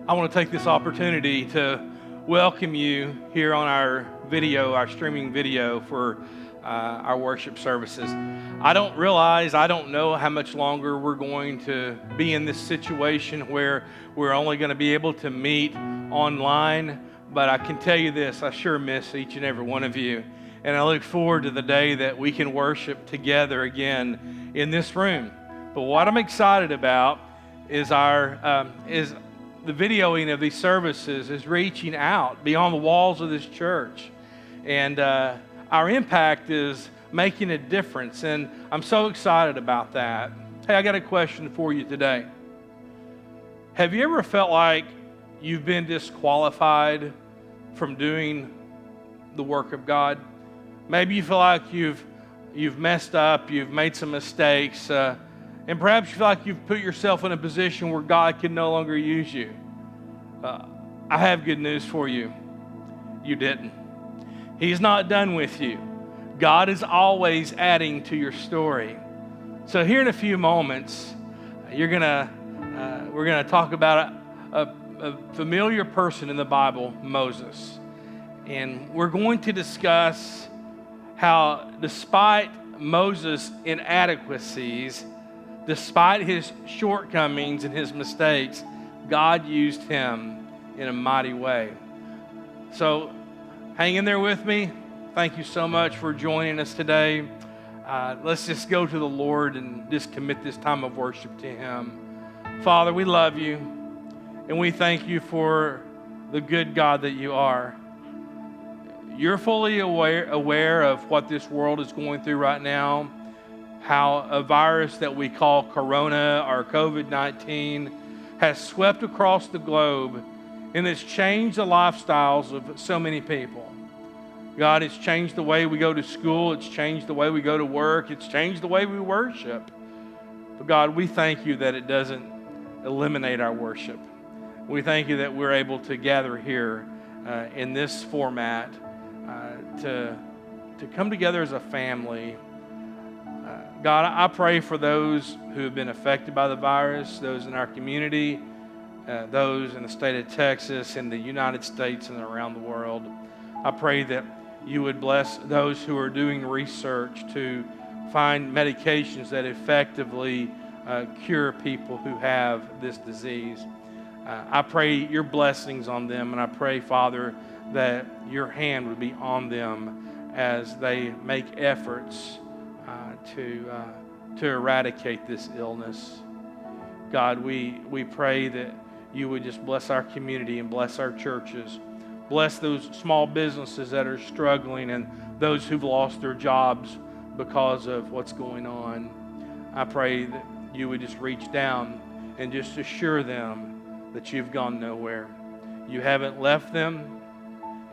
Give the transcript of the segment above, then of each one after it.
I want to take this opportunity to welcome you here on our streaming video for our worship services. I don't know how much longer we're going to be in this situation where we're only going to be able to meet online, but I can tell you this, I sure miss each and every one of you. And I look forward to the day that we can worship together again in this room. But what I'm excited about is the videoing of these services is reaching out beyond the walls of this church. And our impact is making a difference. And I'm so excited about that. Hey, I got a question for you today. Have you ever felt like you've been disqualified from doing the work of God? Maybe you feel like you've messed up, you've made some mistakes, and perhaps you feel like you've put yourself in a position where God can no longer use you. I have good news for you. You didn't. He's not done with you. God is always adding to your story. So here in a few moments, we're gonna talk about a familiar person in the Bible, Moses. And we're going to discuss how despite Moses' inadequacies, despite his shortcomings and his mistakes, God used him in a mighty way. So hang in there with me. Thank you so much for joining us today. Let's just go to the Lord and just commit this time of worship to Him. Father, we love you, and we thank you for the good God that you are. You're fully aware of what this world is going through right now, how a virus that we call Corona or COVID-19 has swept across the globe, and it's changed the lifestyles of so many people. God, it's changed the way we go to school. It's changed the way we go to work. It's changed the way we worship. But God, we thank you that it doesn't eliminate our worship. We thank you that we're able to gather here in this format to come together as a family. God, I pray for those who have been affected by the virus, those in our community, those in the state of Texas, in the United States, and around the world. I pray that you would bless those who are doing research to find medications that effectively cure people who have this disease. I pray your blessings on them, and I pray, Father, that your hand would be on them as they make efforts to eradicate this illness. God, we pray that you would just bless our community and bless our churches. Bless those small businesses that are struggling and those who've lost their jobs because of what's going on. I pray that you would just reach down and just assure them that you've gone nowhere. You haven't left them,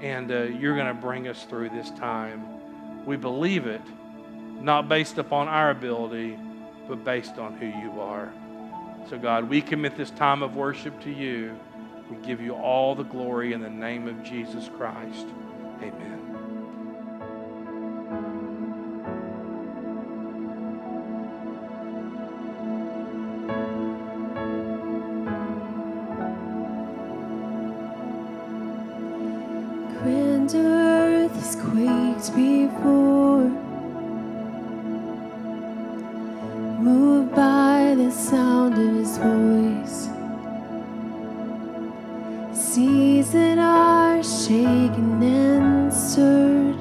and you're going to bring us through this time. We believe it, not based upon our ability, but based on who you are. So God, we commit this time of worship to you. We give you all the glory in the name of Jesus Christ. Amen. Grand earth has quaked before, moved by the sound of his voice. Seas that are shaken and stirred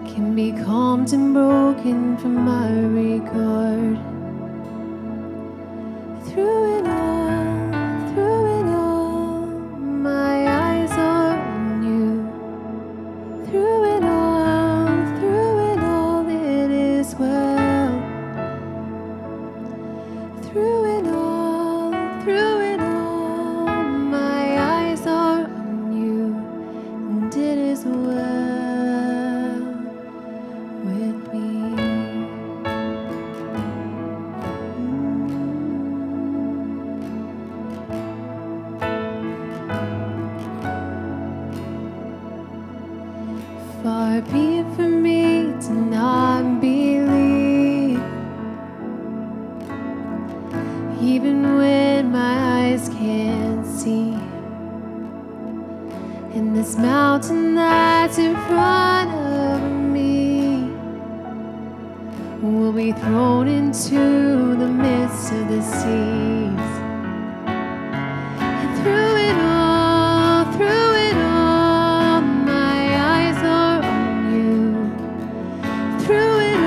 can be calmed and broken from my regard. Through it all, my eyes are on you. Through it all, it is well. Through it all, my eyes are on you, and it is well with me. Far be it from me to not believe, even when my eyes can't see. And this mountain that's in front of me will be thrown into the midst of the seas. And through it all, my eyes are on you. Through it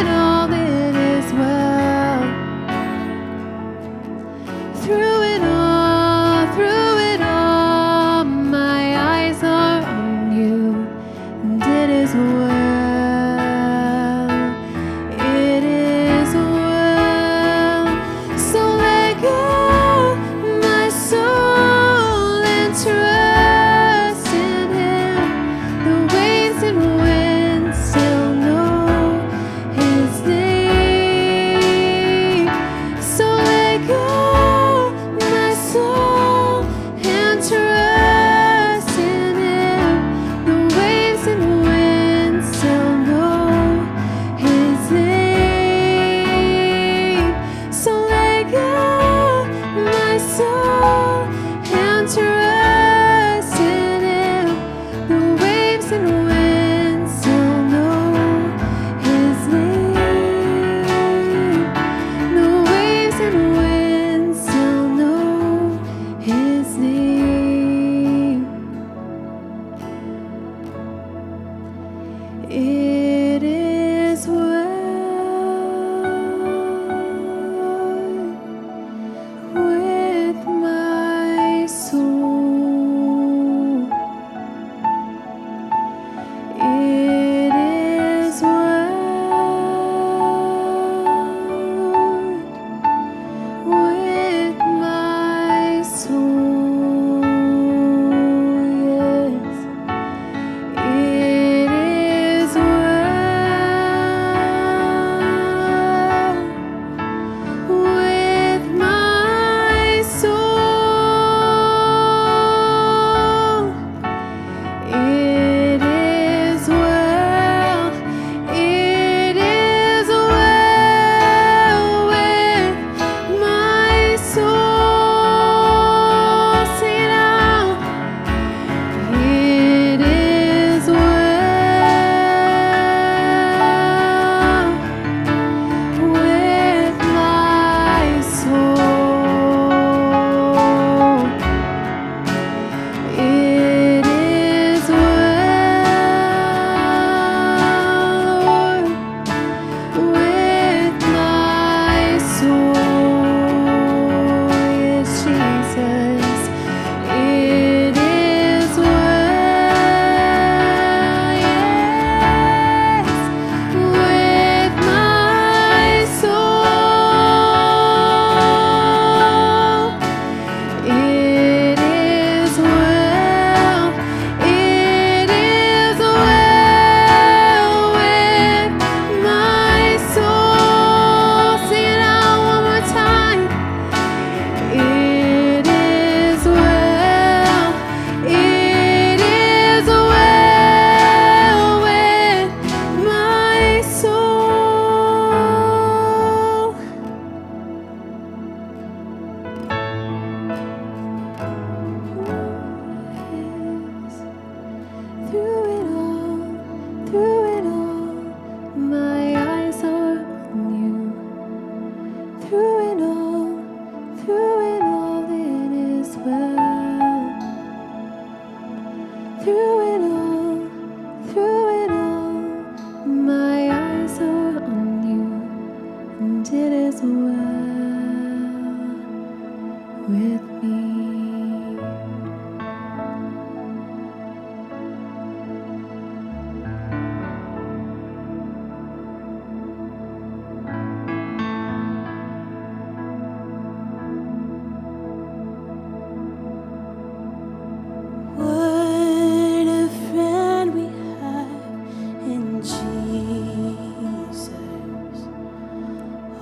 all, it is well. Through it all, my eyes are on you, and it is well. It is well Through it all, my eyes are on you. Through it all, it is well. Through it all, my eyes are on you, and it is well with me. What a friend we have in Jesus.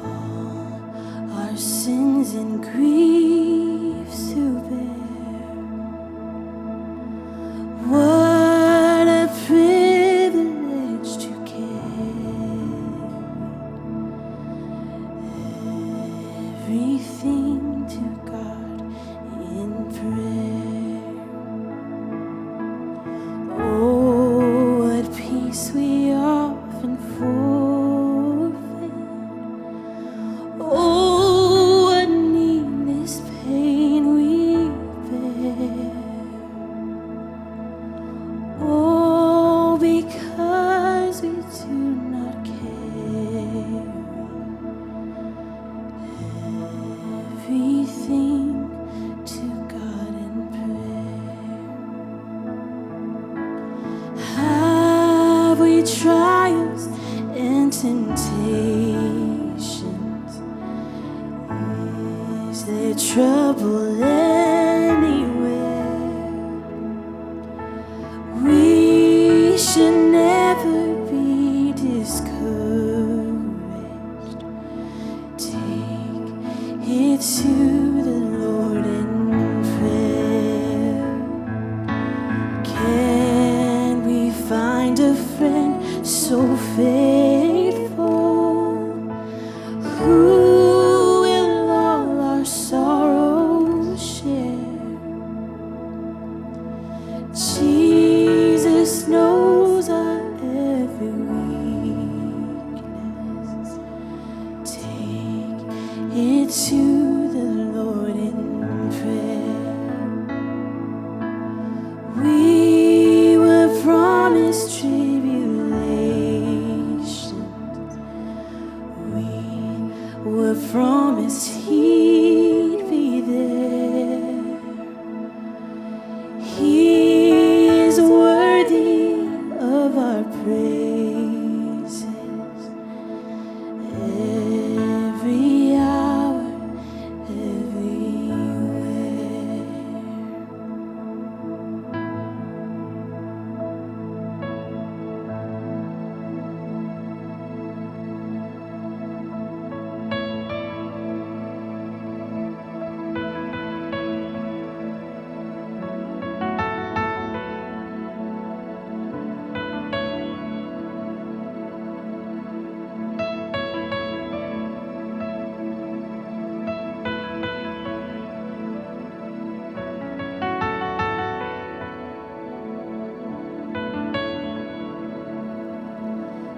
All our sins and griefs to bear. What a privilege to carry everything to God in prayer. Oh, what peace we often forfeit. Oh, what needless pain we bear. Oh, because we do not carry everything to God in prayer. Have we trials and temptations? Is there trouble anywhere? We should never be discouraged. Take it to the Lord in prayer. Can we find a friend so faithful who will all our sorrows share? Jesus knows our every weakness. Take it to the Lord in prayer. We were promised tribulations. We were promised He'd be there. He is worthy of our praises every hour, everywhere.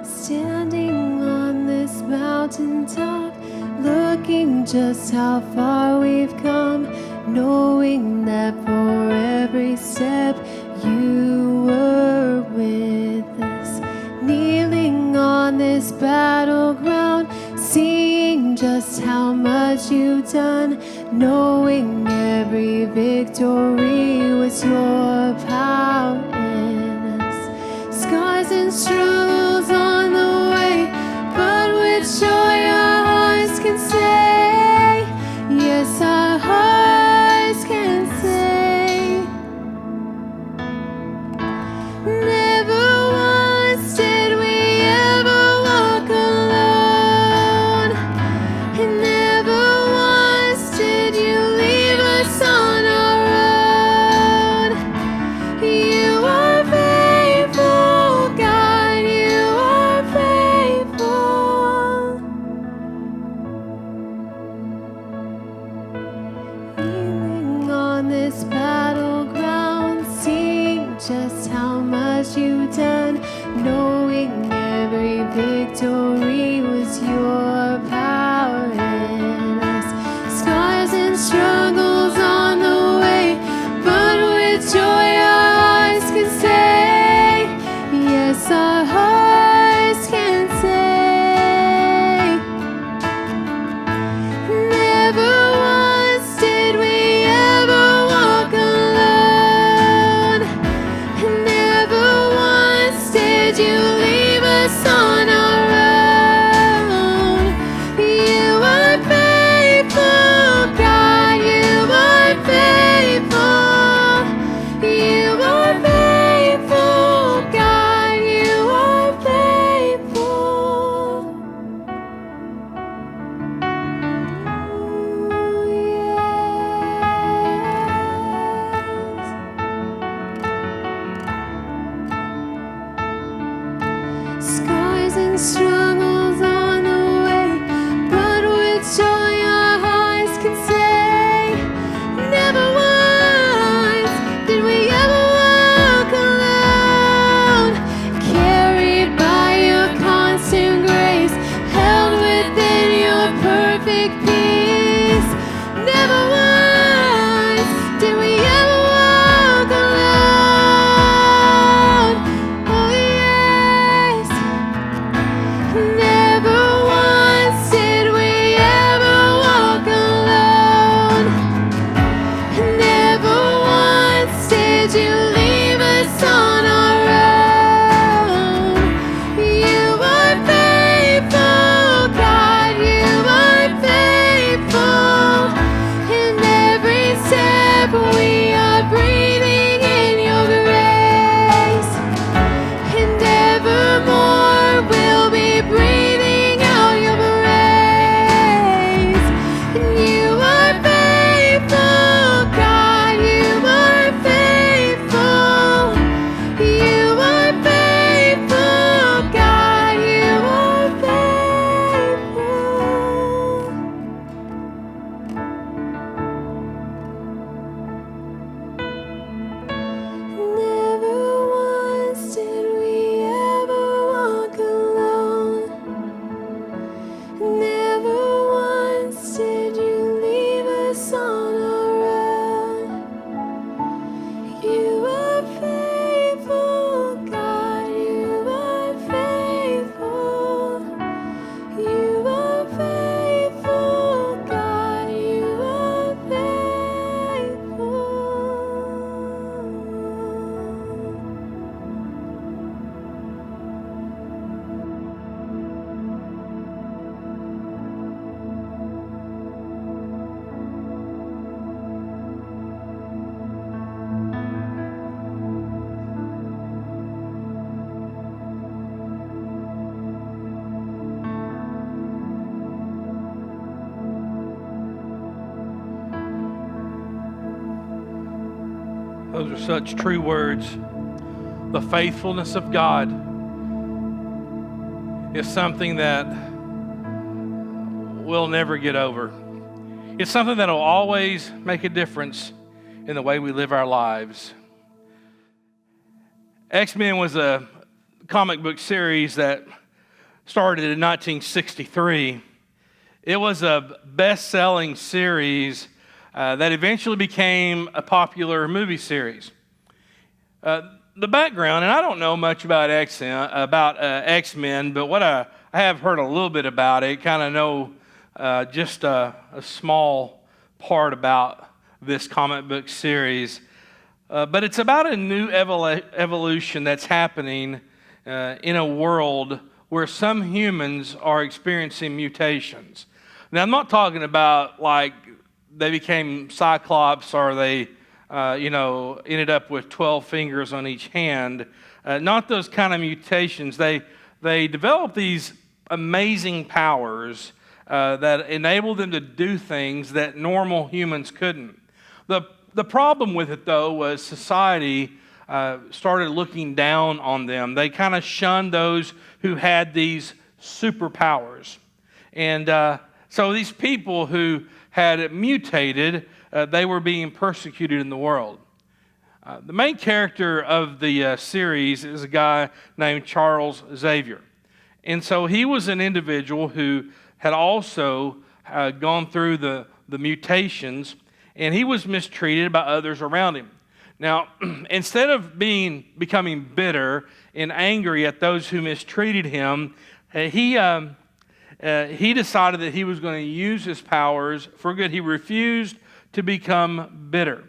Standing on this mountaintop, looking just how far we've come, knowing that for every step you were with us. Kneeling on this battleground, seeing just how much you've done, knowing every victory was your power in us. Scars and struggles on the way, but with joy our hearts can say, yes, our hearts can say, never once did we ever walk alone, and never once did you leave us on our own. You are faithful, God, you are faithful. Kneeling on this battleground, seeing just how much you've done, knowing knowing every victory was your power in us. Scars and struggles on the way, but with joy our hearts can say, yes, our hearts can say, never once did we ever walk alone. Never once did you leave us on our own. You are faithful, God, you are faithful. You are faithful, God, you are faithful. Ooh, yes. Scars and struggles on the way, but with joy our hearts can say, never once did we ever walk alone. Carried by your constant grace, held within your perfect peace. Never once did we ever walk alone. Oh yes. Never once did we ever walk alone. Never once did you leave us on our own. You are faithful, God, you are faithful. In every step we are breathing in your grace. And evermore we'll be breathing out your praise. And you are faithful, God, you are faithful. You are faithful, God, you are faithful. Never once did we ever walk alone. Never once did you leave us on our own. You are faithful, God, you are faithful. You are faithful, God, you are faithful. Those are such true words. The faithfulness of God is something that we'll never get over. It's something that will always make a difference in the way we live our lives. X-Men was a comic book series that started in 1963. It was a best-selling series that eventually became a popular movie series. The background, and I don't know much about X-Men, but what I have heard a little bit about it, kind of know just a small part about this comic book series. But it's about a new evolution that's happening in a world where some humans are experiencing mutations. Now, I'm not talking about like they became Cyclops or they, ended up with 12 fingers on each hand. Not those kind of mutations. They developed these amazing powers that enable them to do things that normal humans couldn't. The problem with it, though, was society started looking down on them. They kind of shunned those who had these superpowers. And so these people who had mutated, they were being persecuted in the world. The main character of the series is a guy named Charles Xavier. And so he was an individual who had also gone through the mutations, and he was mistreated by others around him. Now, instead of becoming bitter and angry at those who mistreated him, he decided that he was going to use his powers for good. He refused to become bitter.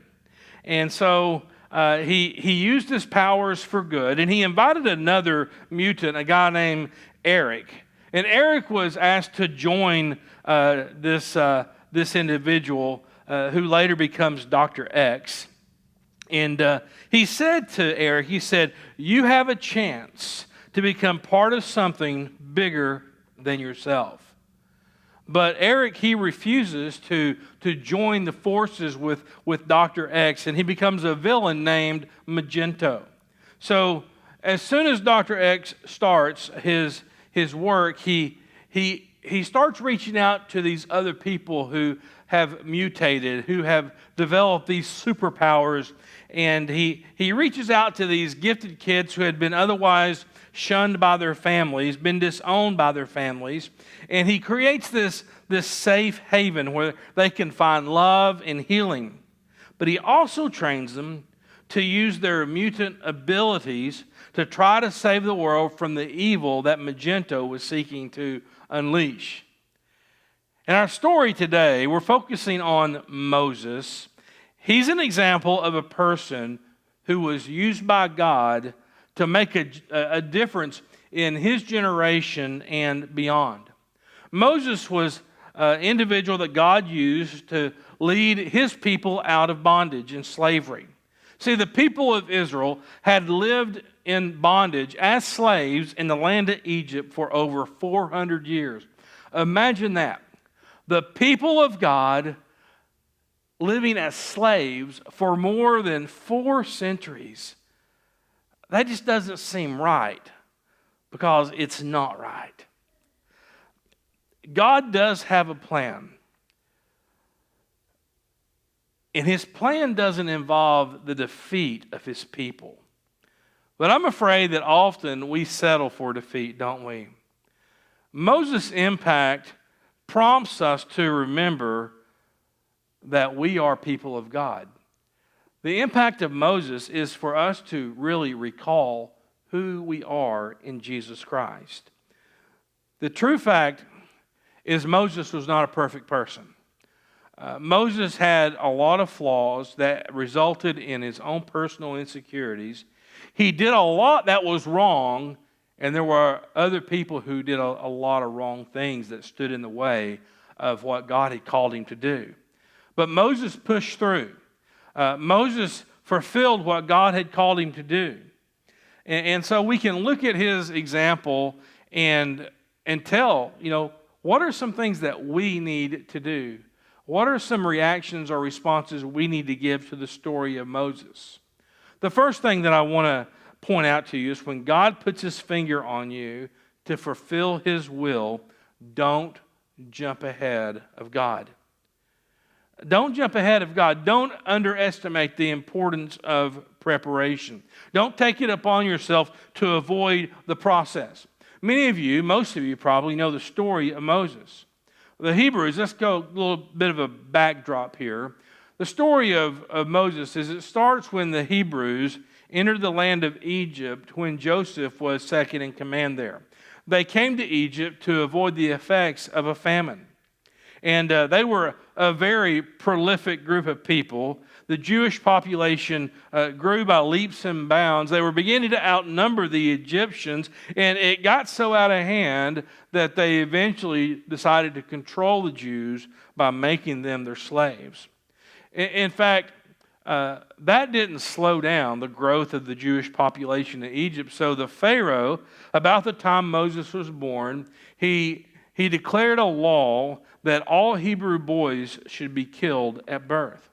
And so he used his powers for good, and he invited another mutant, a guy named Eric. And Eric was asked to join this individual who later becomes Dr. X. And he said to Eric, he said, "You have a chance to become part of something bigger than yourself." But Eric, he refuses to join the forces with Dr. X, and he becomes a villain named Magento. So as soon as Dr. X starts his work, he starts reaching out to these other people who have mutated, who have developed these superpowers, and he reaches out to these gifted kids who had been otherwise shunned by their families, been disowned by their families, and he creates this safe haven where they can find love and healing. But he also trains them to use their mutant abilities to try to save the world from the evil that Magento was seeking to unleash. In our story today, we're focusing on Moses. He's an example of a person who was used by God to make a difference in his generation and beyond. Moses was an individual that God used to lead his people out of bondage and slavery. See, the people of Israel had lived in bondage as slaves in the land of Egypt for over 400 years. Imagine that. The people of God living as slaves for more than 4 centuries. That just doesn't seem right, because it's not right. God does have a plan. And his plan doesn't involve the defeat of his people. But I'm afraid that often we settle for defeat, don't we? Moses' impact prompts us to remember that we are people of God. The impact of Moses is for us to really recall who we are in Jesus Christ. The true fact is Moses was not a perfect person. Moses had a lot of flaws that resulted in his own personal insecurities. He did a lot that was wrong, and there were other people who did a lot of wrong things that stood in the way of what God had called him to do. But Moses pushed through. Moses fulfilled what God had called him to do. And so we can look at his example and tell, what are some things that we need to do? What are some reactions or responses we need to give to the story of Moses? The first thing that I want to point out to you is when God puts his finger on you to fulfill his will, don't jump ahead of God. Don't jump ahead of God. Don't underestimate the importance of preparation. Don't take it upon yourself to avoid the process. Many of you, most of you probably know the story of Moses. The Hebrews, let's go a little bit of a backdrop here. The story of Moses is it starts when the Hebrews entered the land of Egypt when Joseph was second in command there. They came to Egypt to avoid the effects of a famine. And they were a very prolific group of people. The Jewish population grew by leaps and bounds. They were beginning to outnumber the Egyptians, and it got so out of hand that they eventually decided to control the Jews by making them their slaves. In fact, that didn't slow down the growth of the Jewish population in Egypt. So the Pharaoh, about the time Moses was born, he declared a law that all Hebrew boys should be killed at birth.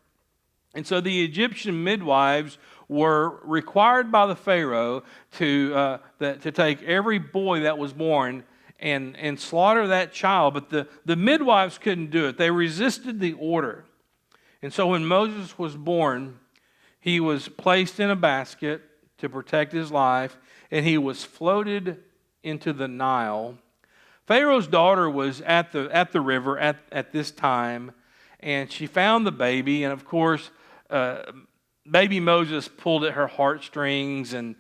And so the Egyptian midwives were required by the Pharaoh to take every boy that was born and slaughter that child. But the midwives couldn't do it. They resisted the order. And so when Moses was born, He was placed in a basket to protect his life, and he was floated into the Nile. Pharaoh's daughter was at the river at this time, and she found the baby, and of course, baby Moses pulled at her heartstrings, and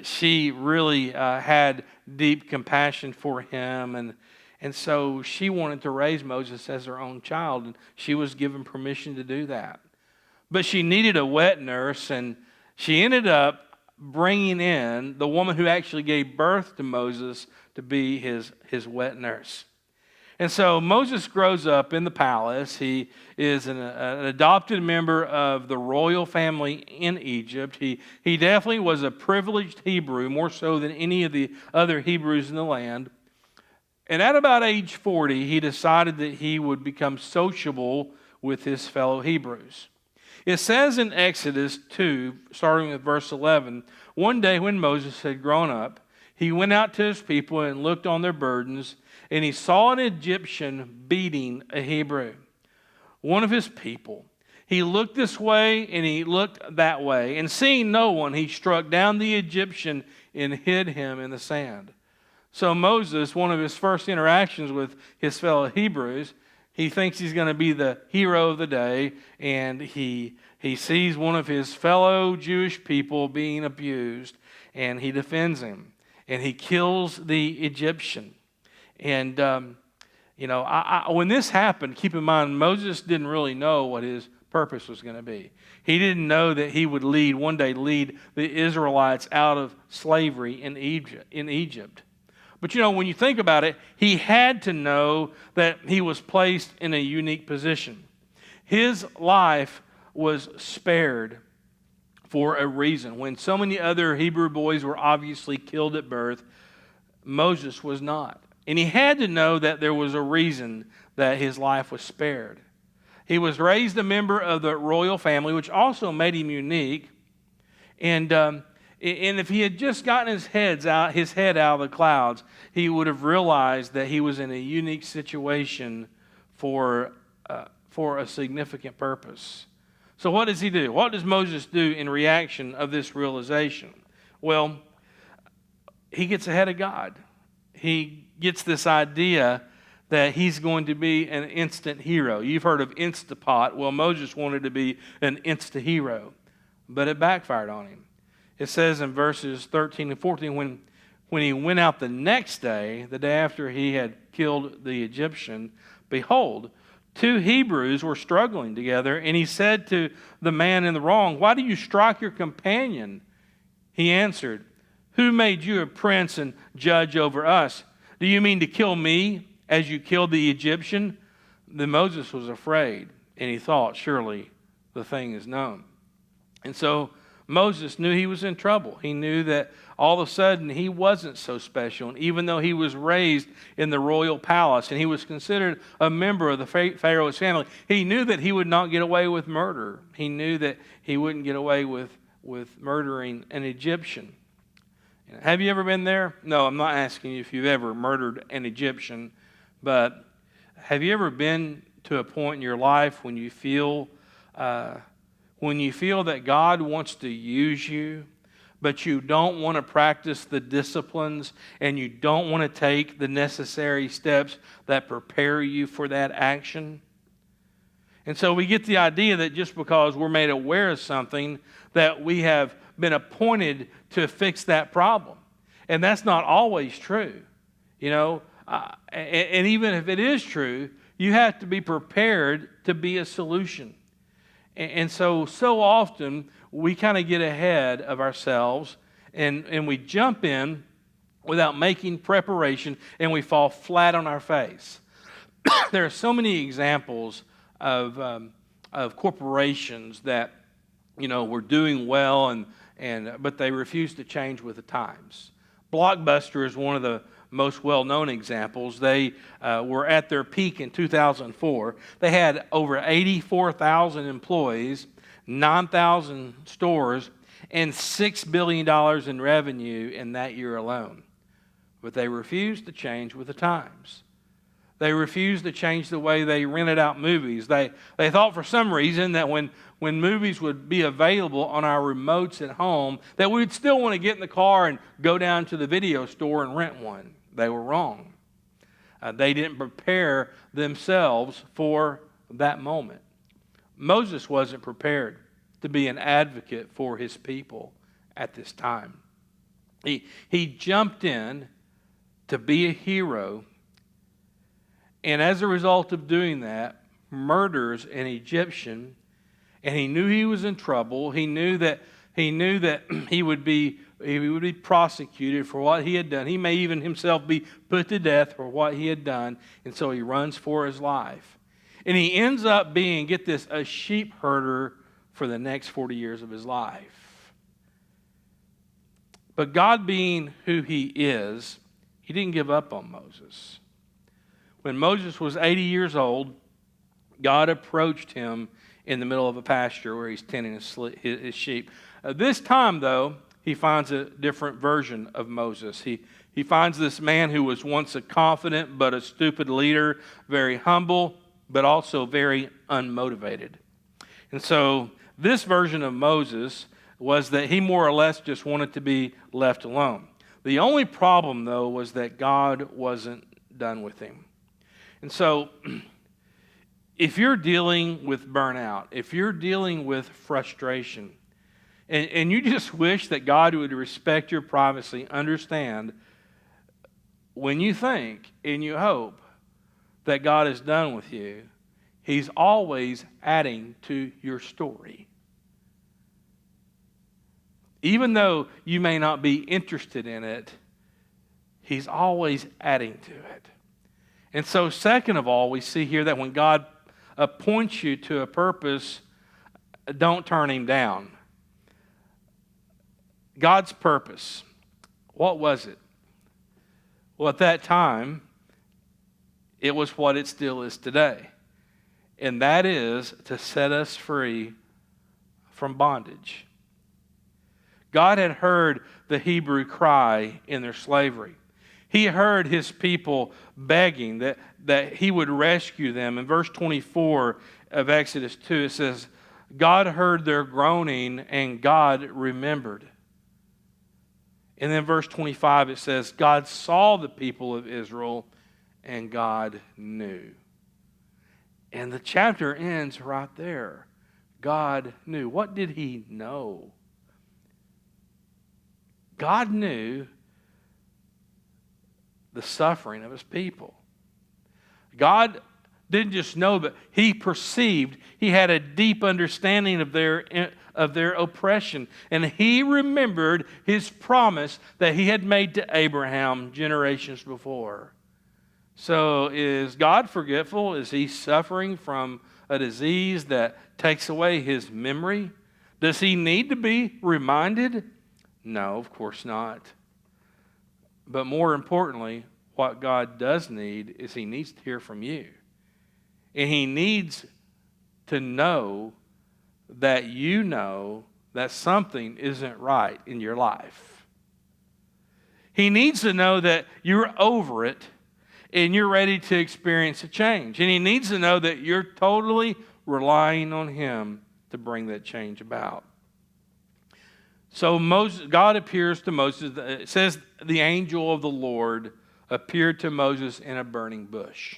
she really had deep compassion for him, and so she wanted to raise Moses as her own child, and she was given permission to do that. But she needed a wet nurse, and she ended up bringing in the woman who actually gave birth to Moses to be his wet nurse. And so Moses grows up in the palace. He is an adopted member of the royal family in Egypt. He definitely was a privileged Hebrew, more so than any of the other Hebrews in the land. And at about age 40, he decided that he would become sociable with his fellow Hebrews. It says in Exodus 2, starting with verse 11, one day when Moses had grown up, he went out to his people and looked on their burdens, and he saw an Egyptian beating a Hebrew, one of his people. He looked this way and he looked that way, and seeing no one, he struck down the Egyptian and hid him in the sand. So Moses, one of his first interactions with his fellow Hebrews, he thinks he's going to be the hero of the day, and he sees one of his fellow Jewish people being abused, and he defends him, and he kills the Egyptian. And, when this happened, keep in mind, Moses didn't really know what his purpose was going to be. He didn't know that he would one day lead the Israelites out of slavery in Egypt. But when you think about it, he had to know that he was placed in a unique position. His life was spared for a reason. When so many other Hebrew boys were obviously killed at birth, Moses was not. And he had to know that there was a reason that his life was spared. He was raised a member of the royal family, which also made him unique. And if he had just gotten his head out of the clouds, he would have realized that he was in a unique situation for a significant purpose. So what does he do? What does Moses do in reaction of this realization? Well, he gets ahead of God. He gets this idea that he's going to be an instant hero. You've heard of Instapot. Well, Moses wanted to be an insta-hero, but it backfired on him. It says in verses 13 and 14, when he went out the next day, the day after he had killed the Egyptian, behold, two Hebrews were struggling together, and he said to the man in the wrong, "Why do you strike your companion?" He answered, "Who made you a prince and judge over us? Do you mean to kill me as you killed the Egyptian?" Then Moses was afraid, and he thought, surely the thing is known. And so Moses knew he was in trouble. He knew that all of a sudden he wasn't so special. And even though he was raised in the royal palace and he was considered a member of the Pharaoh's family, he knew that he would not get away with murder. He knew that he wouldn't get away with murdering an Egyptian. Have you ever been there? No, I'm not asking you if you've ever murdered an Egyptian, but have you ever been to a point in your life when you feel that God wants to use you, but you don't want to practice the disciplines and you don't want to take the necessary steps that prepare you for that action? And so we get the idea that just because we're made aware of something, that we have been appointed to fix that problem. And that's not always true. And even if it is true, you have to be prepared to be a solution. And so often we kind of get ahead of ourselves and we jump in without making preparation and we fall flat on our face. There are so many examples of corporations that were doing well but they refused to change with the times. Blockbuster is one of the most well-known examples. They were at their peak in 2004. They had over 84,000 employees, 9,000 stores, and $6 billion in revenue in that year alone. But they refused to change with the times. They refused to change the way they rented out movies. They thought for some reason that when movies would be available on our remotes at home, that we would still want to get in the car and go down to the video store and rent one. They were wrong. They didn't prepare themselves for that moment. Moses wasn't prepared to be an advocate for his people at this time. He jumped in to be a hero, and as a result of doing that, murders an Egyptian, and he knew he was in trouble. He knew that he would be prosecuted for what he had done. He may even himself be put to death for what he had done, and so he runs for his life. And he ends up being, get this, a sheep herder for the next 40 years of his life. But God being who he is, he didn't give up on Moses. When Moses was 80 years old, God approached him in the middle of a pasture where he's tending his sheep. This time, though, he finds a different version of Moses. He finds this man who was once a confident but a stupid leader, very humble, but also very unmotivated. And so this version of Moses was that he more or less just wanted to be left alone. The only problem, though, was that God wasn't done with him. And so if you're dealing with burnout, if you're dealing with frustration, and you just wish that God would respect your privacy, understand, when you think and you hope that God is done with you, he's always adding to your story. Even though you may not be interested in it, he's always adding to it. And so, second of all, we see here that when God appoints you to a purpose, don't turn him down. God's purpose, what was it? Well, at that time, it was what it still is today. And that is to set us free from bondage. God had heard the Hebrew cry in their slavery. He heard his people begging that he would rescue them. In verse 24 of Exodus 2, it says, God heard their groaning and God remembered. And then verse 25, it says, God saw the people of Israel and God knew. And the chapter ends right there. God knew. What did he know? God knew the suffering of his people. God didn't just know, but he perceived. He had a deep understanding of their oppression. And he remembered his promise that he had made to Abraham generations before. So is God forgetful? Is he suffering from a disease that takes away his memory? Does he need to be reminded? No, of course not. But more importantly, what God does need is he needs to hear from you. And he needs to know that you know that something isn't right in your life. He needs to know that you're over it and you're ready to experience a change. And he needs to know that you're totally relying on him to bring that change about. So God appears to Moses. It says the angel of the Lord appeared to Moses in a burning bush.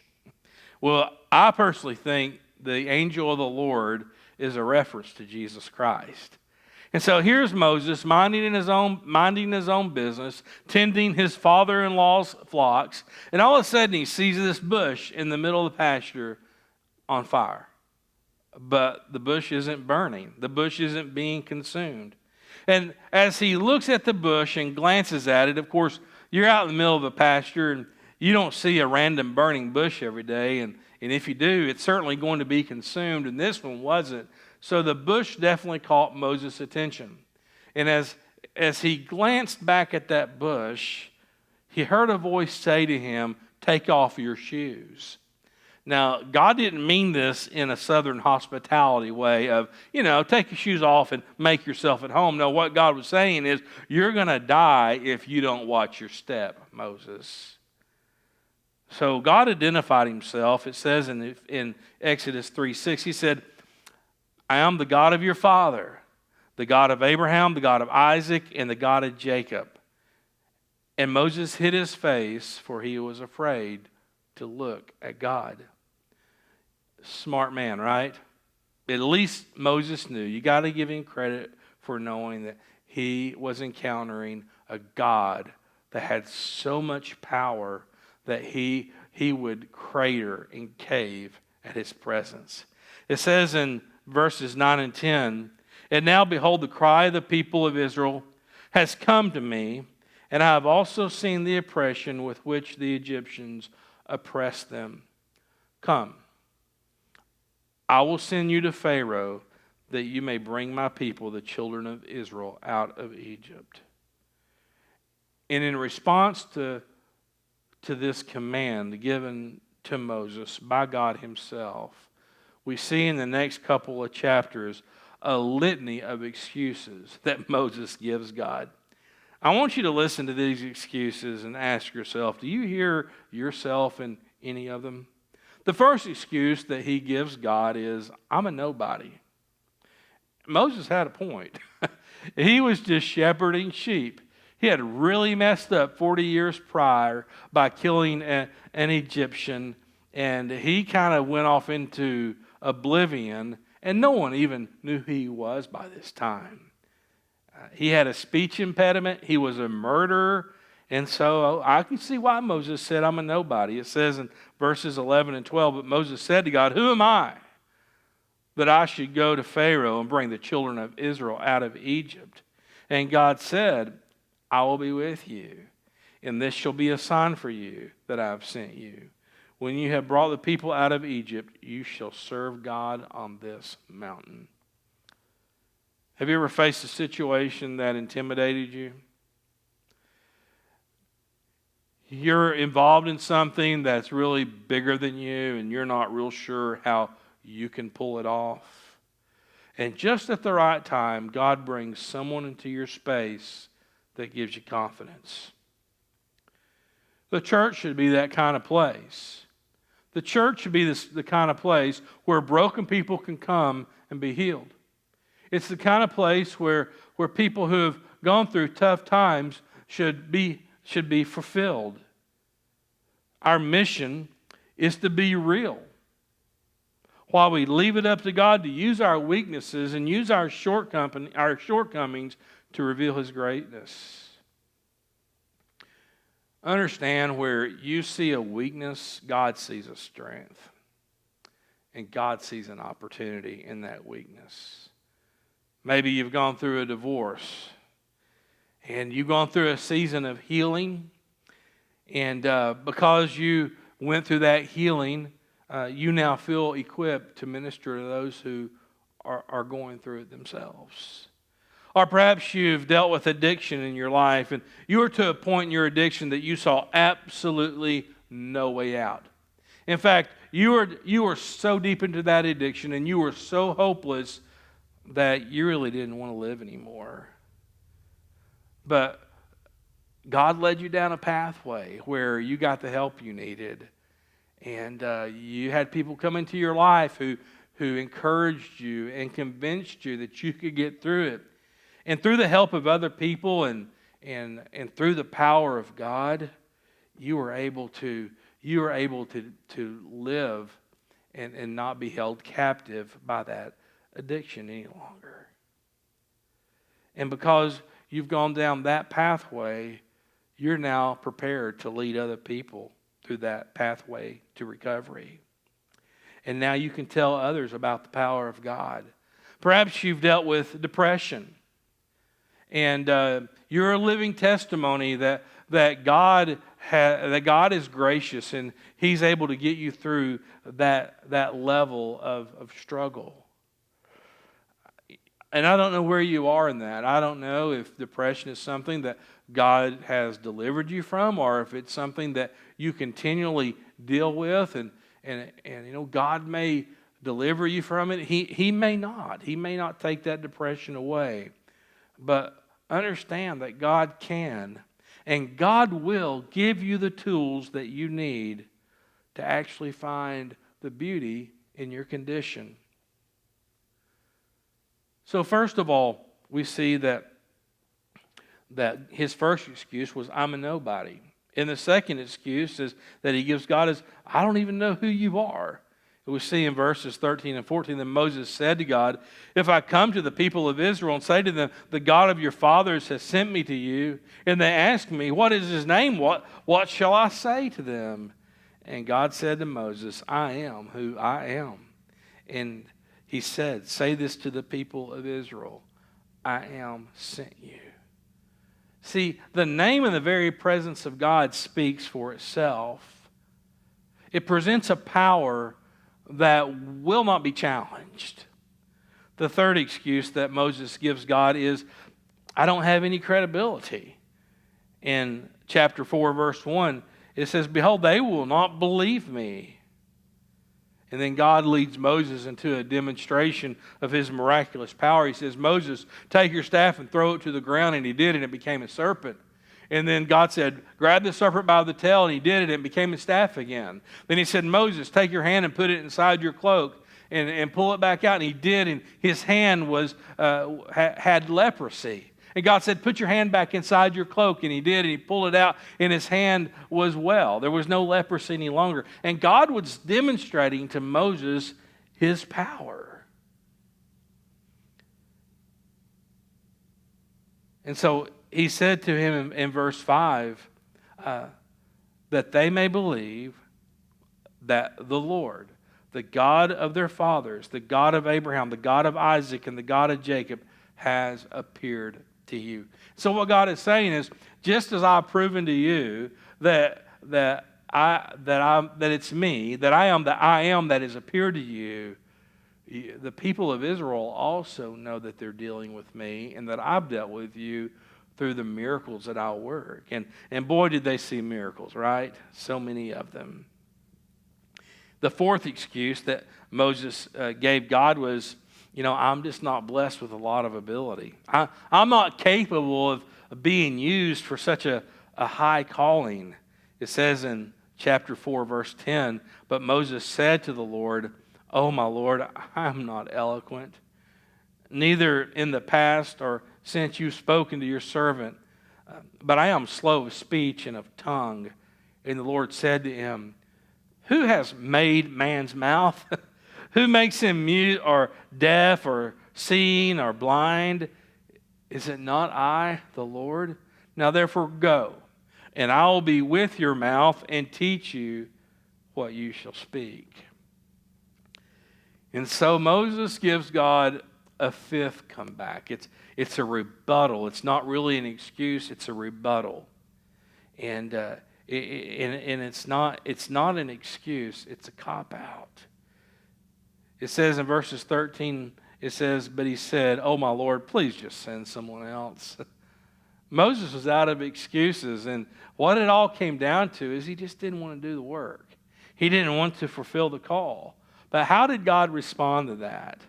Well, I personally think the angel of the Lord is a reference to Jesus Christ. And so here's Moses minding his own business, tending his father-in-law's flocks, and all of a sudden he sees this bush in the middle of the pasture on fire. But the bush isn't burning. The bush isn't being consumed. And as he looks at the bush and glances at it, of course, you're out in the middle of a pasture and you don't see a random burning bush every day. And if you do, it's certainly going to be consumed. And this one wasn't. So the bush definitely caught Moses' attention. And as he glanced back at that bush, he heard a voice say to him, "Take off your shoes." Now, God didn't mean this in a southern hospitality way of, take your shoes off and make yourself at home. No, what God was saying is, you're going to die if you don't watch your step, Moses. So God identified himself. It says in Exodus 3:6, he said, I am the God of your father, the God of Abraham, the God of Isaac, and the God of Jacob. And Moses hid his face, for he was afraid to look at God. Smart man, right? At least Moses knew. You got to give him credit for knowing that he was encountering a God that had so much power that he would crater and cave at his presence. It says in verses 9 and 10, and now behold, the cry of the people of Israel has come to me, and I have also seen the oppression with which the Egyptians oppress them. Come, I will send you to Pharaoh, that you may bring my people, the children of Israel, out of Egypt. And in response to this command given to Moses by God himself, we see in the next couple of chapters a litany of excuses that Moses gives God. I want you to listen to these excuses and ask yourself, do you hear yourself in any of them? The first excuse that he gives God is, I'm a nobody. Moses had a point. He was just shepherding sheep. He had really messed up 40 years prior by killing an Egyptian, and he kind of went off into oblivion, and no one even knew who he was by this time. He had a speech impediment. He was a murderer. And so I can see why Moses said, I'm a nobody. It says in verses 11 and 12, but Moses said to God, who am I that I should go to Pharaoh and bring the children of Israel out of Egypt? And God said, I will be with you, and this shall be a sign for you that I have sent you. When you have brought the people out of Egypt, you shall serve God on this mountain. Have you ever faced a situation that intimidated you? You're involved in something that's really bigger than you, and you're not real sure how you can pull it off. And just at the right time, God brings someone into your space that gives you confidence. The church should be that kind of place. The church should be the kind of place where broken people can come and be healed. It's the kind of place where people who have gone through tough times should be fulfilled. Our mission is to be real. While we leave it up to God to use our weaknesses and use our shortcomings to reveal His greatness. Understand, where you see a weakness, God sees a strength. And God sees an opportunity in that weakness. Maybe you've gone through a divorce, and you've gone through a season of healing, and because you went through that healing, you now feel equipped to minister to those who are going through it themselves. Or perhaps you've dealt with addiction in your life, and you were to a point in your addiction that you saw absolutely no way out. In fact, you were so deep into that addiction, and you were so hopeless that you really didn't want to live anymore. But God led you down a pathway where you got the help you needed. And you had people come into your life who encouraged you and convinced you that you could get through it. And through the help of other people and through the power of God, you were able to live and not be held captive by that addiction any longer. And because you've gone down that pathway, you're now prepared to lead other people through that pathway to recovery. And now you can tell others about the power of God. Perhaps you've dealt with depression, and you're a living testimony that God is gracious, and He's able to get you through that level of struggle. And I don't know where you are in that. I don't know if depression is something that God has delivered you from, or if it's something that you continually deal with, and God may deliver you from it. He may not. He may not take that depression away. But understand that God can, and God will give you the tools that you need to actually find the beauty in your condition. So first of all, we see that his first excuse was, I'm a nobody. And the second excuse is that he gives God is, I don't even know who you are. We see in verses 13 and 14 that Moses said to God, if I come to the people of Israel and say to them, the God of your fathers has sent me to you, and they ask me, what is his name? What shall I say to them? And God said to Moses, I am who I am. And he said, say this to the people of Israel, I am sent you. See, the name and the very presence of God speaks for itself. It presents a power that will not be challenged. The third excuse that Moses gives God is, I don't have any credibility. In chapter 4, verse 1, it says, behold, they will not believe me. And then God leads Moses into a demonstration of his miraculous power. He says, Moses, take your staff and throw it to the ground. And he did, and it became a serpent. And then God said, grab the serpent by the tail. And he did it, and it became a staff again. Then he said, Moses, take your hand and put it inside your cloak and pull it back out. And he did, and his hand had leprosy. And God said, put your hand back inside your cloak. And he did, and he pulled it out, and his hand was well. There was no leprosy any longer. And God was demonstrating to Moses his power. And so he said to him in verse 5, that they may believe that the Lord, the God of their fathers, the God of Abraham, the God of Isaac, and the God of Jacob, has appeared to you. So what God is saying is, just as I've proven to you that it's me, that I am the I am that has appeared to you, the people of Israel also know that they're dealing with me and that I've dealt with you through the miracles that I'll work. And boy, did they see miracles, right? So many of them. The fourth excuse that Moses gave God was, I'm just not blessed with a lot of ability. I'm not capable of being used for such a high calling. It says in chapter 4, verse 10, but Moses said to the Lord, oh, my Lord, I'm not eloquent, neither in the past or since you've spoken to your servant, but I am slow of speech and of tongue. And the Lord said to him, who has made man's mouth? Who makes him mute or deaf or seeing or blind? Is it not I, the Lord? Now therefore go, and I will be with your mouth and teach you what you shall speak. And so Moses gives God a fifth comeback. It's a rebuttal. It's not really an excuse. It's a rebuttal, and it's not an excuse. It's a cop out. It says in verses 13, it says, but he said, oh, my Lord, please just send someone else. Moses was out of excuses, and what it all came down to is he just didn't want to do the work. He didn't want to fulfill the call. But how did God respond to that?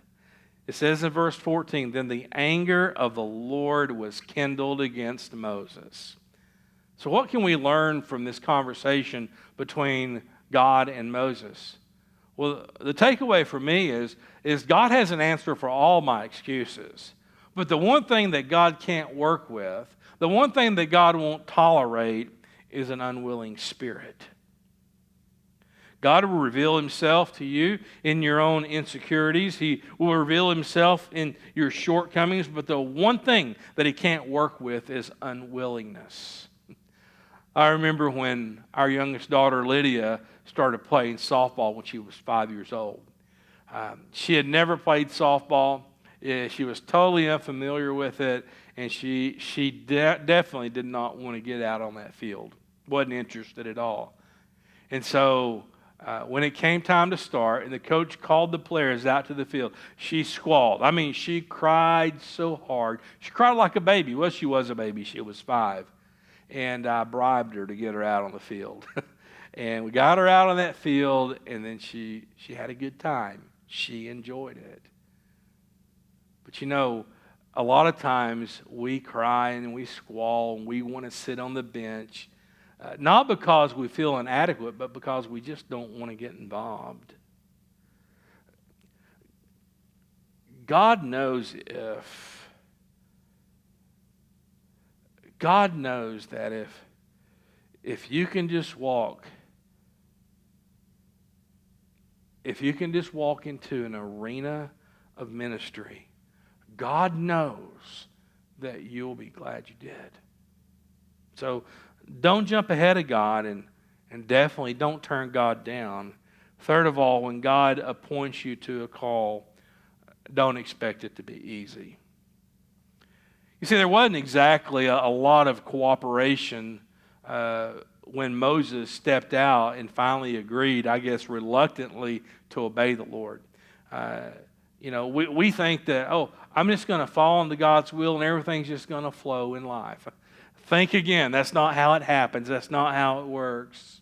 It says in verse 14, then the anger of the Lord was kindled against Moses. So what can we learn from this conversation between God and Moses? Well, the takeaway for me is God has an answer for all my excuses. But the one thing that God can't work with, the one thing that God won't tolerate, is an unwilling spirit. God will reveal himself to you in your own insecurities. He will reveal himself in your shortcomings. But the one thing that he can't work with is unwillingness. I remember when our youngest daughter, Lydia, started playing softball when she was 5 years old. She had never played softball. She was totally unfamiliar with it, and she definitely did not want to get out on that field. Wasn't interested at all. And so when it came time to start and the coach called the players out to the field, she squalled. I mean, she cried so hard. She cried like a baby. Well, she was a baby. She was 5. And I bribed her to get her out on the field. And we got her out on that field, and then she had a good time. She enjoyed it. But a lot of times we cry and we squall and we want to sit on the bench. Not because we feel inadequate, but because we just don't want to get involved. God knows that if you can just walk into an arena of ministry, God knows that you'll be glad you did. So don't jump ahead of God, and definitely don't turn God down. Third of all, when God appoints you to a call, don't expect it to be easy. You see, there wasn't exactly a lot of cooperation when Moses stepped out and finally agreed, I guess reluctantly, to obey the Lord. We think that, I'm just going to fall into God's will and everything's just going to flow in life. Think again. That's not how it happens. That's not how it works.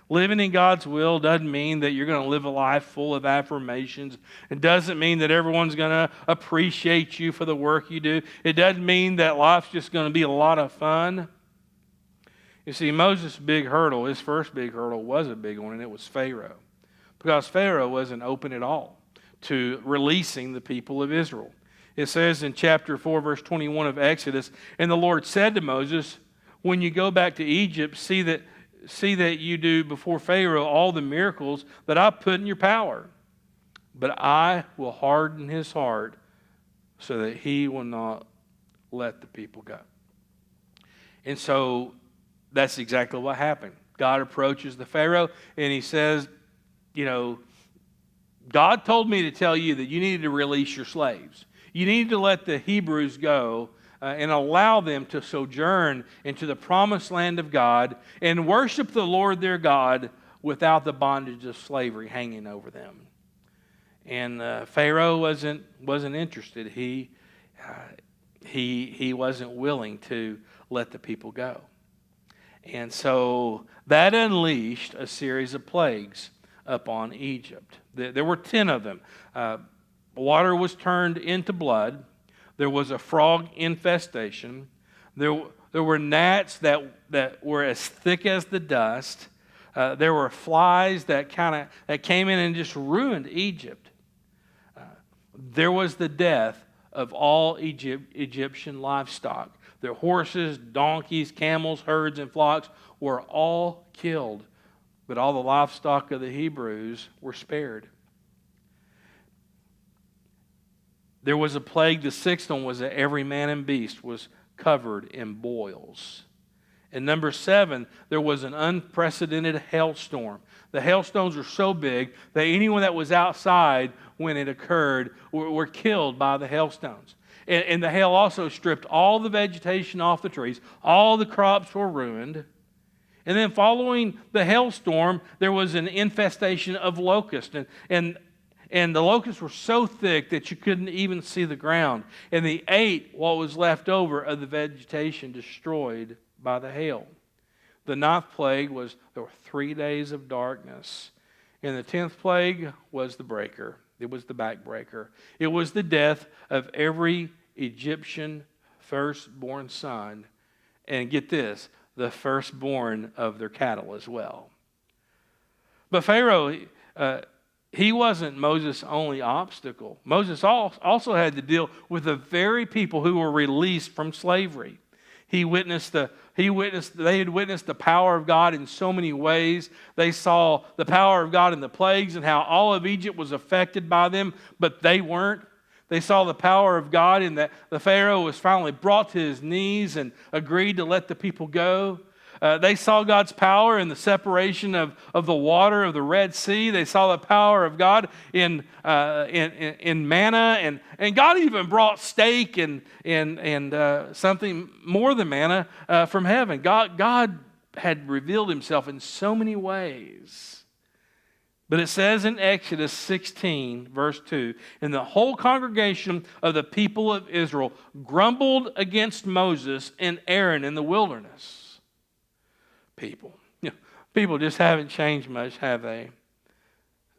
Living in God's will doesn't mean that you're going to live a life full of affirmations. It doesn't mean that everyone's going to appreciate you for the work you do. It doesn't mean that life's just going to be a lot of fun. You see, Moses' big hurdle, his first big hurdle was a big one, and it was Pharaoh. Because Pharaoh wasn't open at all to releasing the people of Israel. It says in chapter 4, verse 21 of Exodus, "And the Lord said to Moses, when you go back to Egypt, see that you do before Pharaoh all the miracles that I put in your power. But I will harden his heart so that he will not let the people go." And so that's exactly what happened. God approaches the Pharaoh and he says, God told me to tell you that you needed to release your slaves. You need to let the Hebrews go and allow them to sojourn into the promised land of God and worship the Lord their God without the bondage of slavery hanging over them. And Pharaoh wasn't interested. He wasn't willing to let the people go. And so that unleashed a series of plagues upon Egypt. There were 10 of them. Water was turned into blood. There was a frog infestation. There were gnats that were as thick as the dust. There were flies that came in and just ruined Egypt. There was the death of all Egyptian livestock. Their horses, donkeys, camels, herds, and flocks were all killed. But all the livestock of the Hebrews were spared. There was a plague. The sixth one was that every man and beast was covered in boils. And number 7, there was an unprecedented hailstorm. The hailstones were so big that anyone that was outside when it occurred were killed by the hailstones. And the hail also stripped all the vegetation off the trees. All the crops were ruined. And then following the hailstorm, there was an infestation of locusts. And the locusts were so thick that you couldn't even see the ground. And they ate what was left over of the vegetation destroyed by the hail. The 9th plague was there were 3 days of darkness. And the 10th plague was the breaker. It was the backbreaker. It was the death of every Egyptian firstborn son. And get this, the firstborn of their cattle as well. But Pharaoh, he wasn't Moses' only obstacle. Moses also had to deal with the very people who were released from slavery. They had witnessed the power of God in so many ways. They saw the power of God in the plagues and how all of Egypt was affected by them, but they weren't. They saw the power of God in that the Pharaoh was finally brought to his knees and agreed to let the people go. They saw God's power in the separation of the water of the Red Sea. They saw the power of God in manna, and God even brought steak and something more than manna from heaven. God had revealed himself in so many ways. But it says in Exodus 16, verse 2, "And the whole congregation of the people of Israel grumbled against Moses and Aaron in the wilderness." People just haven't changed much, have they?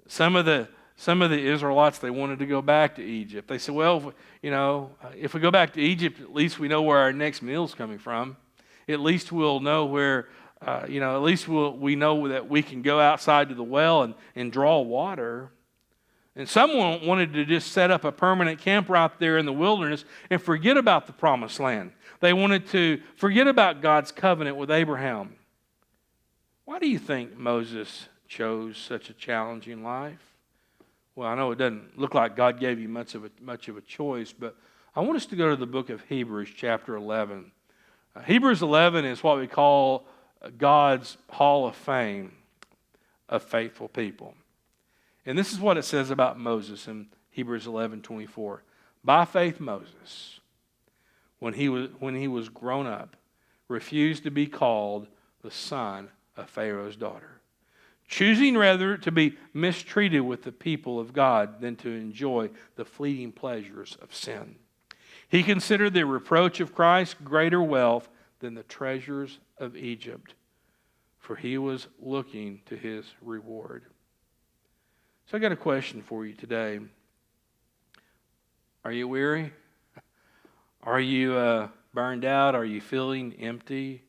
Some of the Israelites, they wanted to go back to Egypt. They said, well, if we go back to Egypt, at least we know where our next meal's coming from. At least we'll know where At least we know that we can go outside to the well and draw water. And someone wanted to just set up a permanent camp right there in the wilderness and forget about the promised land. They wanted to forget about God's covenant with Abraham. Why do you think Moses chose such a challenging life? Well, I know it doesn't look like God gave you much of a choice, but I want us to go to the book of Hebrews, chapter 11. Hebrews 11 is what we call God's Hall of Fame of faithful people. And this is what it says about Moses in Hebrews 11:24. By faith, Moses, when he was grown up, refused to be called the son of Pharaoh's daughter, choosing rather to be mistreated with the people of God than to enjoy the fleeting pleasures of sin. He considered the reproach of Christ greater wealth than the treasures of Egypt, for he was looking to his reward. So I got a question for you today. Are you weary? Are you burned out? Are you feeling empty?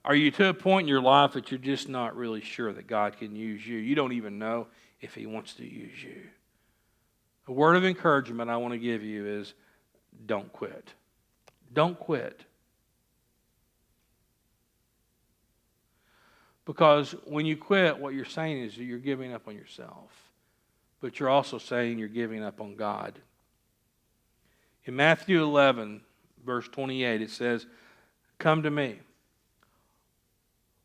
Are you to a point in your life that you're just not really sure that God can use you? You don't even know if he wants to use you. A word of encouragement I want to give you is don't quit. Don't quit. Because when you quit, what you're saying is you're giving up on yourself. But you're also saying you're giving up on God. In Matthew 11, verse 28, it says, "Come to me,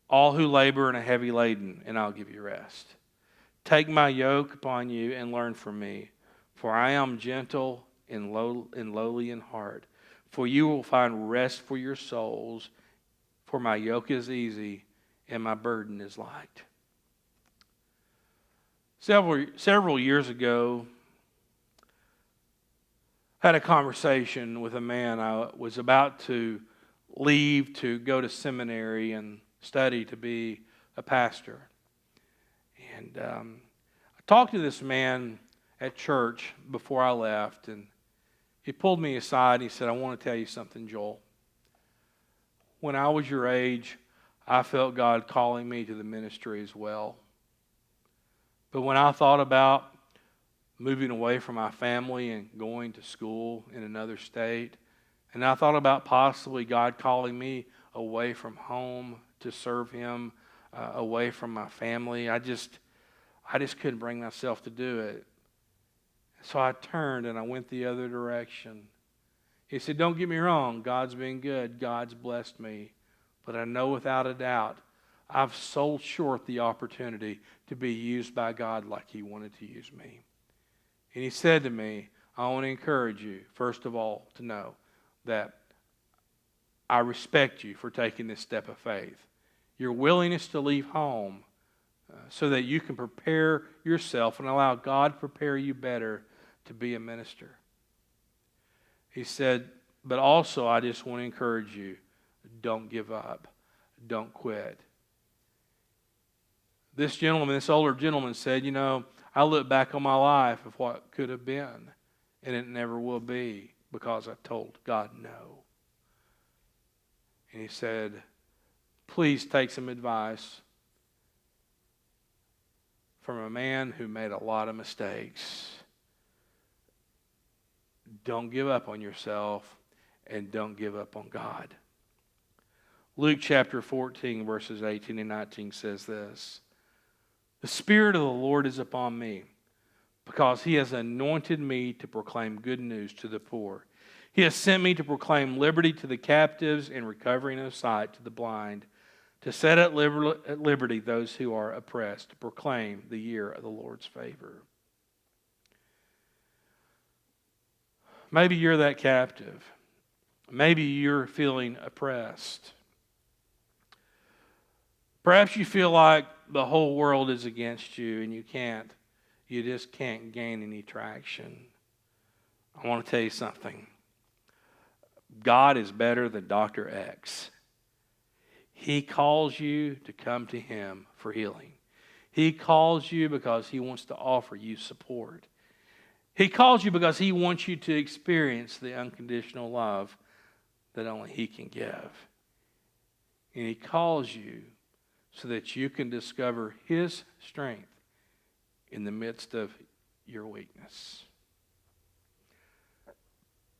all who labor and are heavy laden, and I'll give you rest. Take my yoke upon you and learn from me, for I am gentle and lowly in heart. For you will find rest for your souls, for my yoke is easy and my burden is light." Several years ago, I had a conversation with a man. I was about to leave to go to seminary and study to be a pastor. And I talked to this man at church before I left, and he pulled me aside and he said, "I want to tell you something, Joel. When I was your age, I felt God calling me to the ministry as well. But when I thought about moving away from my family and going to school in another state, and I thought about possibly God calling me away from home to serve him, away from my family, I just couldn't bring myself to do it. So I turned and I went the other direction." He said, "Don't get me wrong, God's been good, God's blessed me. But I know without a doubt, I've sold short the opportunity to be used by God like he wanted to use me." And he said to me, "I want to encourage you, first of all, to know that I respect you for taking this step of faith. Your willingness to leave home so that you can prepare yourself and allow God to prepare you better to be a minister." He said, "But also I just want to encourage you, don't give up. Don't quit." This older gentleman said, "I look back on my life of what could have been, and it never will be because I told God no." And he said, "Please take some advice from a man who made a lot of mistakes. Don't give up on yourself and don't give up on God." Luke chapter 14, verses 18 and 19 says this, "The Spirit of the Lord is upon me, because he has anointed me to proclaim good news to the poor. He has sent me to proclaim liberty to the captives and recovering of sight to the blind, to set at liberty those who are oppressed, to proclaim the year of the Lord's favor." Maybe you're that captive. Maybe you're feeling oppressed. Perhaps you feel like the whole world is against you and you just can't gain any traction. I want to tell you something. God is better than Dr. X. He calls you to come to him for healing. He calls you because he wants to offer you support. He calls you because he wants you to experience the unconditional love that only he can give. And He calls you so that you can discover His strength in the midst of your weakness.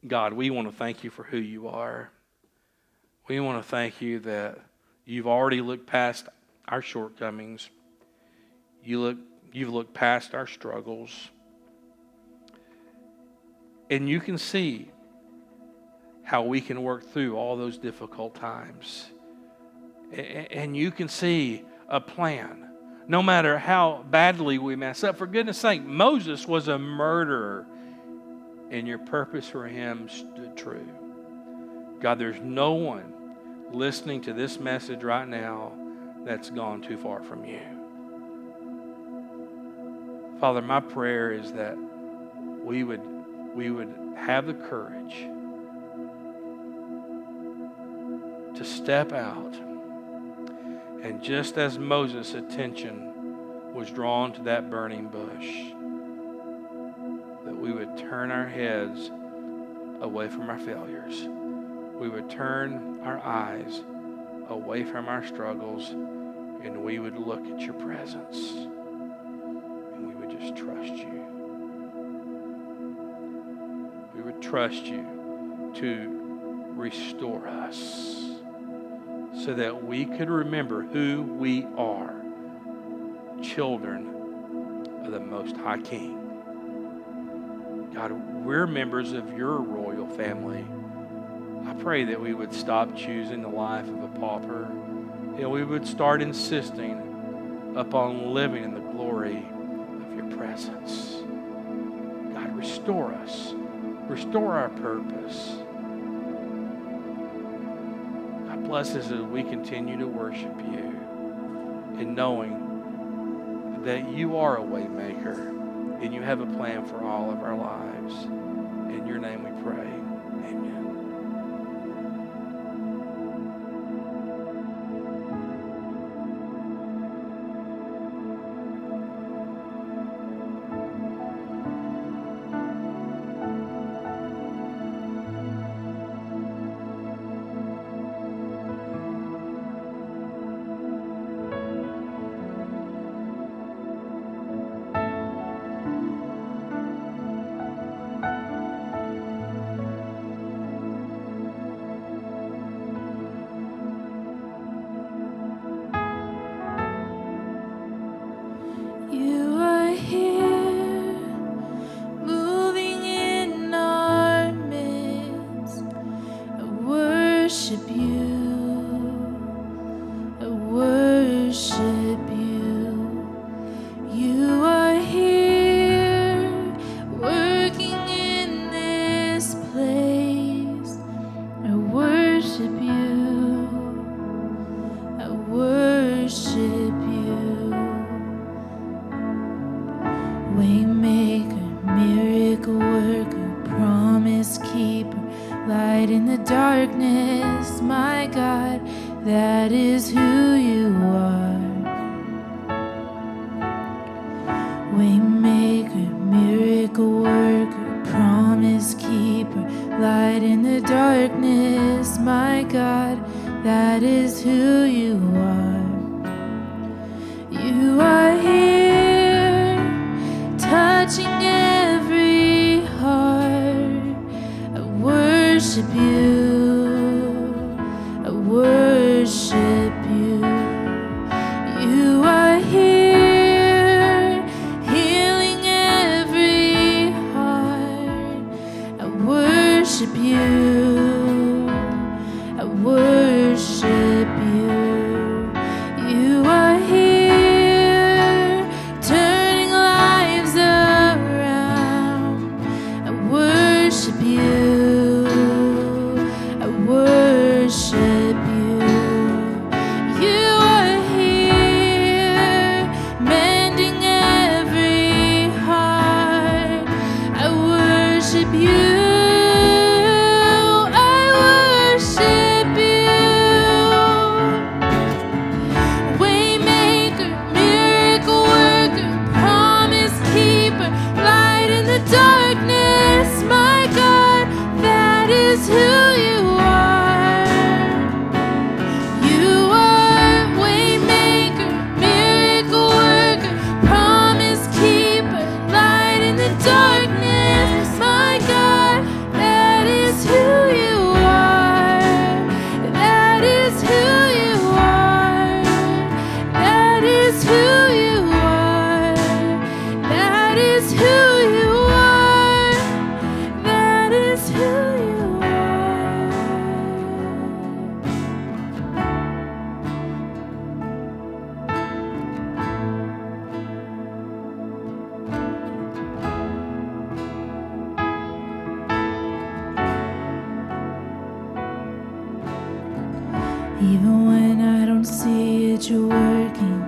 God, we want to thank You for who You are. We want to thank You that You've already looked past our shortcomings. You've looked past our struggles. And You can see how we can work through all those difficult times. And You can see a plan, no matter how badly we mess up. For goodness sake, Moses was a murderer, and Your purpose for him stood true. God, there's no one listening to this message right now that's gone too far from You. Father, my prayer is that we would have the courage to step out, and just as Moses' attention was drawn to that burning bush, that we would turn our heads away from our failures. We would turn our eyes away from our struggles, and we would look at Your presence, and we would just trust You. We would trust You to restore us so that we could remember who we are, children of the Most High King. God, we're members of Your royal family. I pray that we would stop choosing the life of a pauper, and we would start insisting upon living in the glory of Your presence. God, restore us. Restore our purpose. God, bless us as we continue to worship You, and knowing that You are a way maker, and You have a plan for all of our lives. In Your name we pray. Amen. You are here, moving in our midst. I worship You. I worship You. You are here, working in this place. I worship You. I worship You. Waymaker, miracle worker, promise keeper, light in the darkness, my God, that is who You are. Waymaker, miracle worker, promise keeper, light in the darkness, my God, that is who You are. You are here, touching every heart. I worship You. I worship You. You are here, healing every heart. I worship You. I worship You. You are here, turning lives around. I worship You. I worship You. see it, you're working.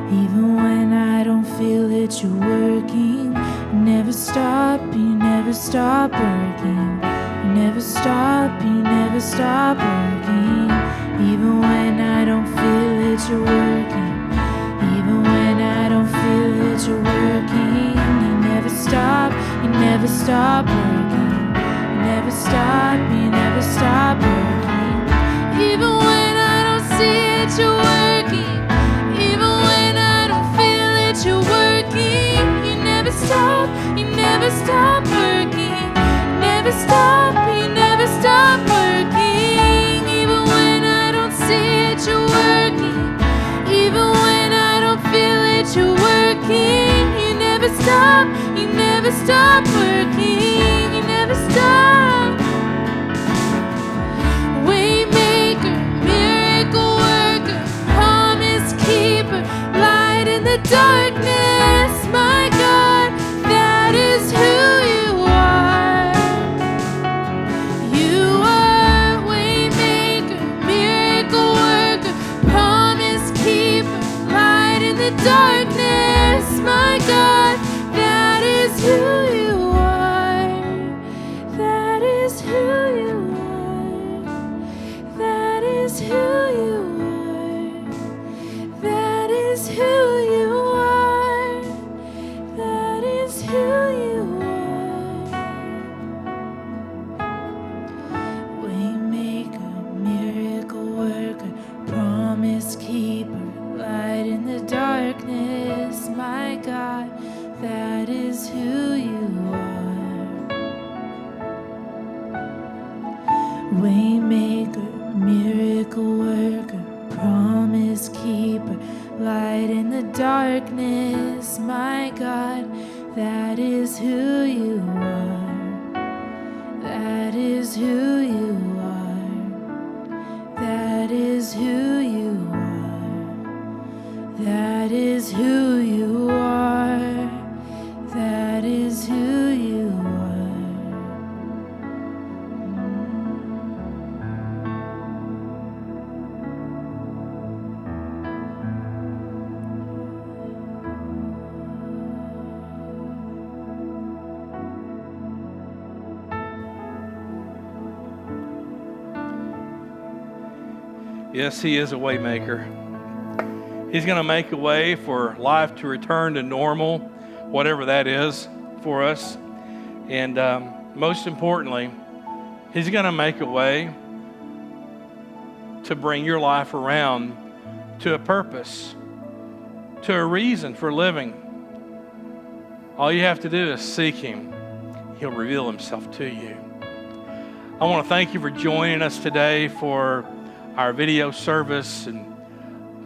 Even when I don't feel it, you're working. You never stop, you never stop working. You never stop, you never stop working. Even when I don't feel it, you're working. Even when I don't feel it, you're working. You never stop, you never stop working. You never stop, you never stop working. Even when I don't see it, you're working. Even when I don't feel it, you're working. You never stop, you never stop working. Never stop, you never stop working. Even when I don't see it, you're working. Even when I don't feel it, you're working. You never stop, you never stop working. You never stop. Waymaker, miracle worker, promise keeper, light in the darkness, my God, that is who you are. You are waymaker, miracle worker, promise keeper, light in the darkness, my God, that is who you are. That is who you are. That is who you are. That is who you are. That is who you are. Waymaker, miracle worker, promise keeper, light in the darkness, my God, that is who you are. Waymaker, miracle worker, promise keeper, light in the darkness, my God, that is who you are. That is who you are. That is who you are. That is who you are. That is who you are. Yes, He is a way maker. He's going to make a way for life to return to normal, whatever that is for us. And most importantly, He's going to make a way to bring your life around to a purpose, to a reason for living. All you have to do is seek Him. He'll reveal Himself to you. I want to thank you for joining us today for our video service. And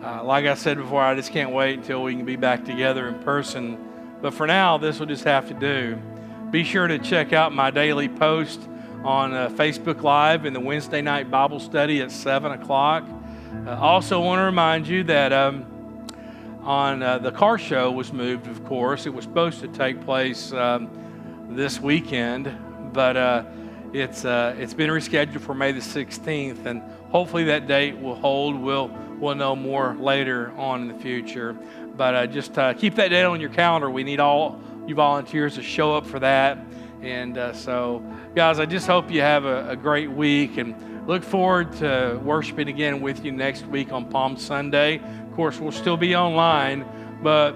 like I said before, I just can't wait until we can be back together in person. But for now, this will just have to do. Be sure to check out my daily post on Facebook Live in the Wednesday night Bible study at 7 o'clock. Also want to remind you that on the car show was moved, of course. It was supposed to take place this weekend, but it's been rescheduled for May the 16th, and hopefully that date will hold. We'll know more later on in the future. But just keep that date on your calendar. We need all you volunteers to show up for that. And so, guys, I just hope you have a great week, and look forward to worshiping again with you next week on Palm Sunday. Of course, we'll still be online, but,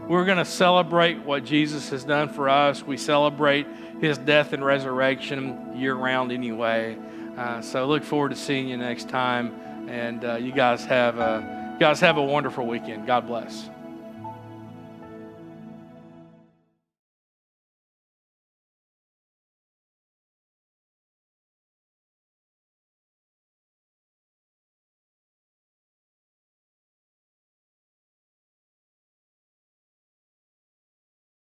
we're going to celebrate what Jesus has done for us. We celebrate His death and resurrection year-round anyway. So look forward to seeing you next time. And you guys have a wonderful weekend. God bless.